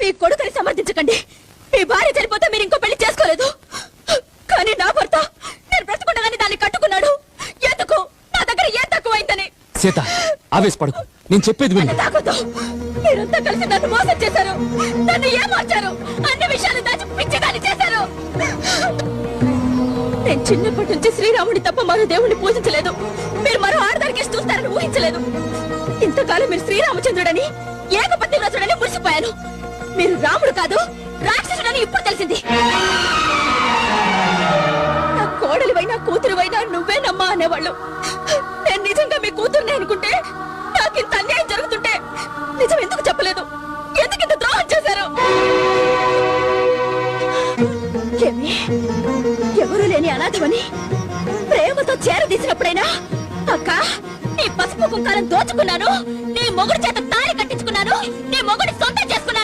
మీ కొడుకుని సమర్థించకండి. మీ భార్య చనిపోతే మీరు ఇంకో పెళ్లి చేసుకోలేదు. కానీ నా భర్త నేను బ్రతుకుండగానే దాన్ని కట్టుకున్నాడు. ఎందుకు? నా దగ్గర ఏం తక్కువైందని. సీత, ఆవేశపడకు. నేను చెప్పేది విను. తాగొద్దు. మీరంతా కలిసి నన్ను మోసం చేశారు, నన్ను ఏమార్చారు, అన్ని విషయాలు దాచి పిచ్చిదాన్ని చేశారు. నేను చిన్నప్పటి నుంచి శ్రీరాముడి తప్ప మరో దేవుడిని పూజించలేదు. మీరు మరో ఆడదానికి చూస్తారని ఊహించలేదు. ఇంతకాలం మీరు శ్రీరామచంద్రుడని, ఏకపత్ని వ్రతుడని మురిసిపోయాను. మీరు రాముడు కాదు, రాక్షసుడని ఇప్పుడు తెలిసింది. నా కోడలివైనా కూతురువైనా నువ్వే నమ్మా అనేవాళ్ళు. నేను నిజంగా మీ కూతుర్ని అనుకుంటే, నాకింత అన్యాయం జరుగుతుంటే నిజం ఎందుకు చెప్పలేదు? ఎందుకు ఇంత ద్రోహం చేశారు? ఏమి, ఎవరు లేని అనాథమని ప్రేమతో చేరదీసినప్పుడైనా అక్క నీ పసుపు కుంకాలను దోచుకున్నాను, నీ మొగుడి చేత తాళి కట్టించుకున్నాను, నీ మొగుడి సొంత